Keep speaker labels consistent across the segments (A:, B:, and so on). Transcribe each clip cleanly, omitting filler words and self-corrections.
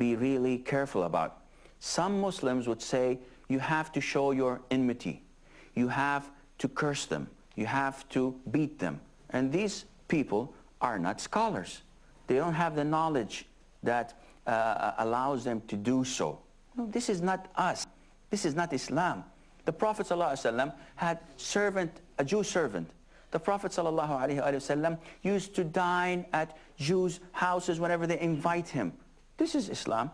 A: be really careful about. Some Muslims would say you have to show your enmity. You have to curse them. You have to beat them. And these people are not scholars. They don't have the knowledge that allows them to do so. No, this is not us. This is not Islam. The Prophet ﷺ had a Jew servant. The Prophet ﷺ used to dine at Jews' houses whenever they invite him. This is Islam.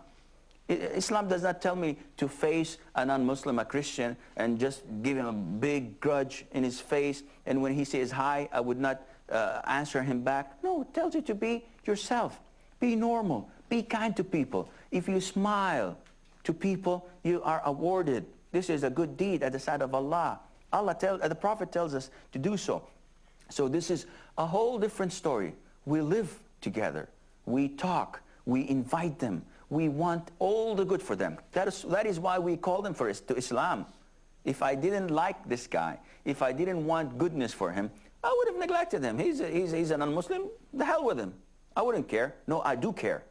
A: Islam does not tell me to face a non-Muslim, a Christian, and just give him a big grudge in his face, and when he says hi, I would not answer him back. No, it tells you to be yourself. Be normal. Be kind to people. If you smile to people, you are awarded. This is a good deed at the side of Allah. The Prophet tells us to do so. So this is a whole different story. We live together. We talk. We invite them. We want all the good for them. That is why we call them to Islam. If I didn't like this guy, if I didn't want goodness for him, I would have neglected him. He's a non-Muslim. The hell with him. I wouldn't care. No, I do care.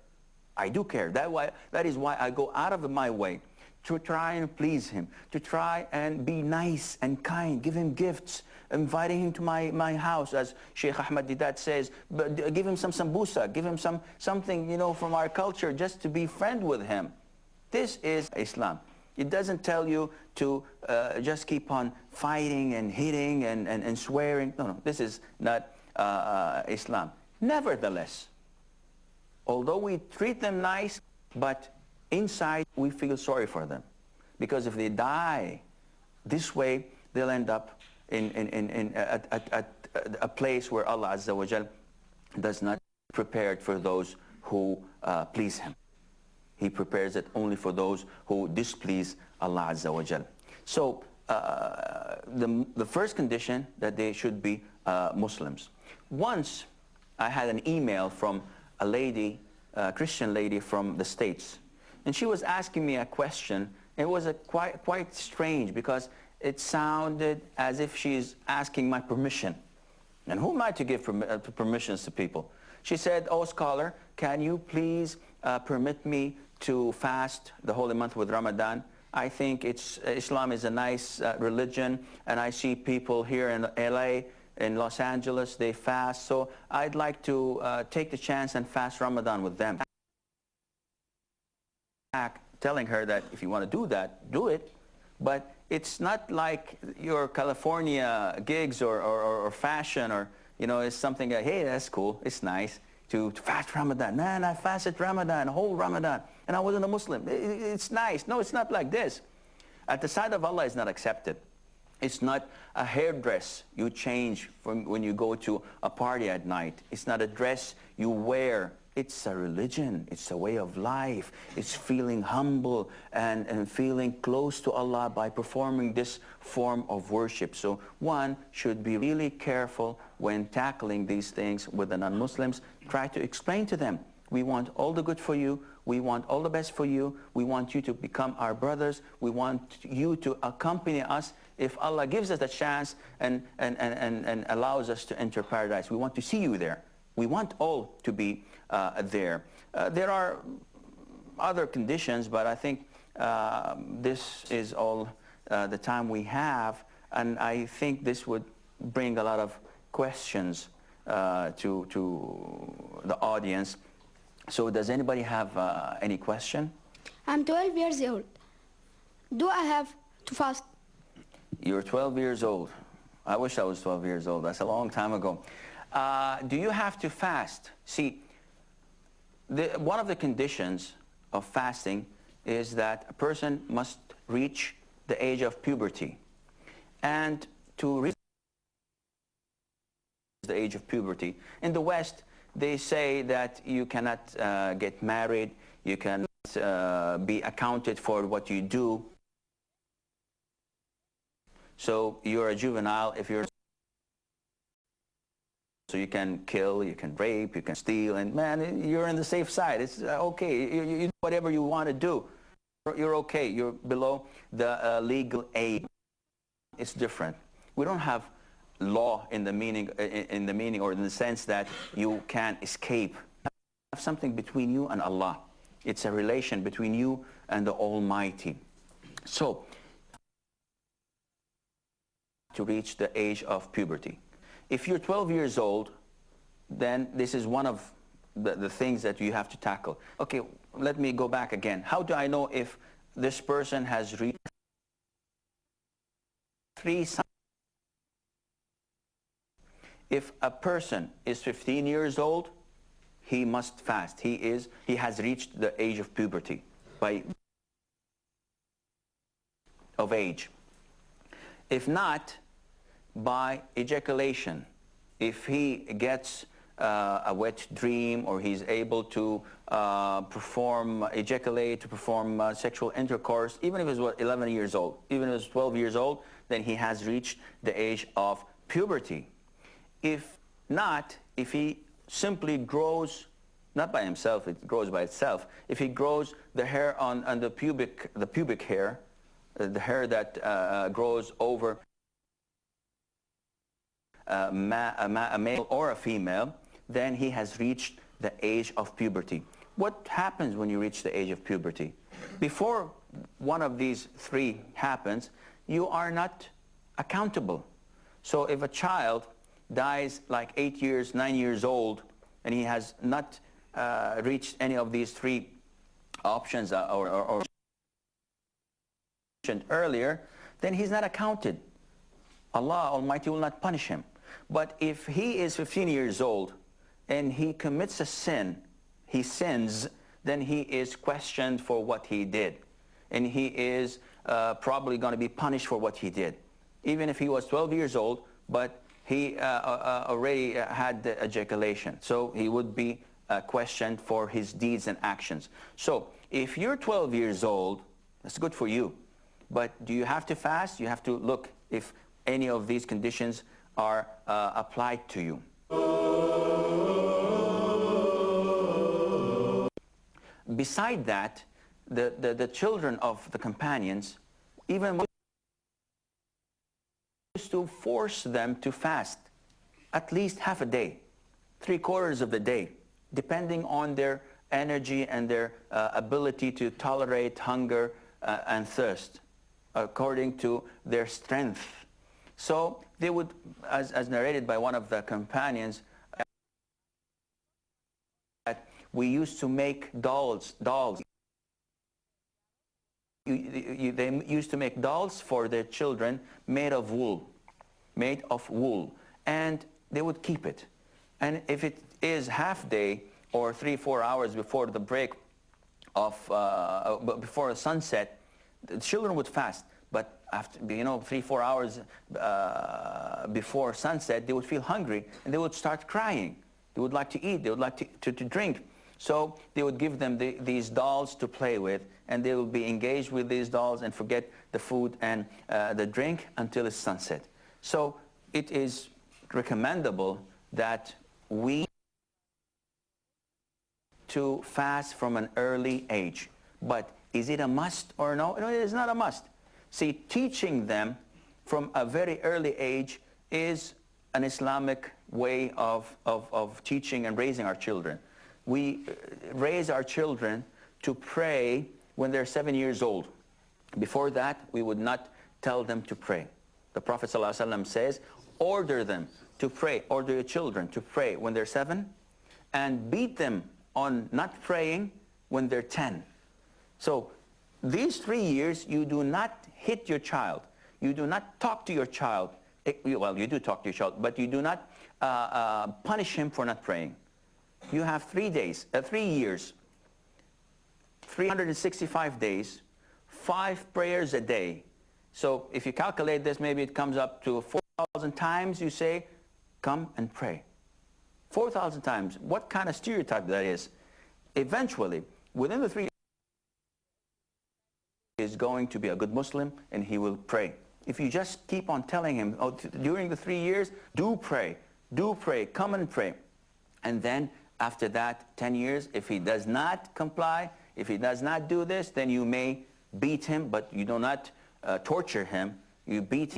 A: I do care. That is why I go out of my way to try and please him, to try and be nice and kind, give him gifts, inviting him to my house, as Sheikh Ahmad Didat says, but give him some sambusa, give him something, you know, from our culture, just to be friend with him. This is Islam. It doesn't tell you to just keep on fighting and hitting and swearing. No, this is not Islam. Nevertheless, although we treat them nice, but inside we feel sorry for them, because if they die this way, they'll end up in a place where Allah Azza wa Jal does not prepare for those who please Him. He prepares it only for those who displease Allah Azza wa Jal. So the first condition, that they should be Muslims. Once I had an email from a lady, a Christian lady from the States, and she was asking me a question. It was quite strange, because it sounded as if she's asking my permission. And who am I to give permissions to people? She said, "Oh, scholar, can you please permit me to fast the holy month with Ramadan? I think Islam is a nice religion, and I see people here in LA, in Los Angeles, they fast, so I'd like to take the chance and fast Ramadan with them." Telling her that if you want to do that, do it, but it's not like your California gigs or fashion, or, you know, it's something that, hey, that's cool, it's nice to fast Ramadan. Man, I fasted Ramadan, whole Ramadan, and I wasn't a Muslim. It's nice. No, it's not like this. At the side of Allah, it's not accepted. It's not a hairdress you change from when you go to a party at night. It's not a dress you wear. It's a religion. It's a way of life. It's feeling humble and feeling close to Allah by performing this form of worship. So one should be really careful when tackling these things with the non-Muslims. Try to explain to them, we want all the good for you. We want all the best for you. We want you to become our brothers. We want you to accompany us if Allah gives us a chance and allows us to enter paradise. We want to see you there. We want all to be there. There are other conditions, but I think this is all the time we have, and I think this would bring a lot of questions to the audience. So does anybody have any question?
B: I'm 12 years old. Do I have to fast?
A: You're 12 years old. I wish I was 12 years old. That's a long time ago. Do you have to fast? See, one of the conditions of fasting is that a person must reach the age of puberty. And to reach the age of puberty, in the West, they say that you cannot get married, you cannot be accounted for what you do. So you're a juvenile if you're... So you can kill, you can rape, you can steal, and man, you're on the safe side. It's okay. You do whatever you want to do. You're okay. You're below the legal age. It's different. We don't have law in the meaning or in the sense that you can escape. You have something between you and Allah. It's a relation between you and the Almighty. So, to reach the age of puberty. If you're 12 years old, then this is one of the things that you have to tackle. Okay, let me go back again. How do I know if this person has reached three signs? If a person is 15 years old, he must fast. He has reached the age of puberty of age. If not, by ejaculation. If he gets a wet dream, or he's able to ejaculate, to perform sexual intercourse, even if he was 11 years old, even if he was 12 years old, then he has reached the age of puberty. If not, if he simply grows, not by himself, it grows by itself, if he grows the hair on the pubic hair, the hair that grows over a male or a female, then he has reached the age of puberty. What happens when you reach the age of puberty? Before one of these three happens, you are not accountable. So if a child dies like 8 years, 9 years old, and he has not reached any of these three options or mentioned earlier, then he's not accounted. Allah Almighty will not punish him. But if he is 15 years old and he commits a sin, he sins, then he is questioned for what he did. And he is probably going to be punished for what he did. Even if he was 12 years old, but he already had the ejaculation. So he would be questioned for his deeds and actions. So if you're 12 years old, that's good for you. But do you have to fast? You have to look if any of these conditions are applied to you. Beside that, the children of the companions even used to force them to fast at least half a day, 3/4 of the day, depending on their energy and their ability to tolerate hunger and thirst, according to their strength. So they would, as narrated by one of the companions, we used to make dolls. They used to make dolls for their children made of wool, and they would keep it. And if it is half day or 3-4 hours before the break of before sunset, the children would fast. But after 3-4 hours before sunset, they would feel hungry and they would start crying. They would like to eat. They would like to drink. So they would give them these dolls to play with, and they will be engaged with these dolls and forget the food and the drink until it's sunset. So it is recommendable that we to fast from an early age. But is it a must or no? No, it is not a must. See, teaching them from a very early age is an Islamic way of teaching and raising our children. We raise our children to pray when they're 7 years old. Before that, we would not tell them to pray. The Prophet ﷺ says, order them to pray, order your children to pray when they're 7, and beat them on not praying when they're 10. So these 3 years, you do not hit your child. You do not talk to your child. Well, you do talk to your child, but you do not punish him for not praying. You have 3 years, 365 days, 5 prayers a day. So if you calculate this, maybe it comes up to 4,000 times you say, come and pray. 4,000 times. What kind of stereotype that is? Eventually, within the 3 years, he is going to be a good Muslim and he will pray. If you just keep on telling him, oh, during the 3 years, do pray, come and pray. And then after that, 10 years, if he does not comply, if he does not do this, then you may beat him, but you do not torture him. You beat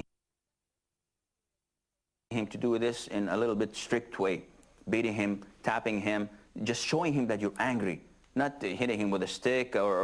A: him to do this in a little bit strict way, beating him, tapping him, just showing him that you're angry, not hitting him with a stick or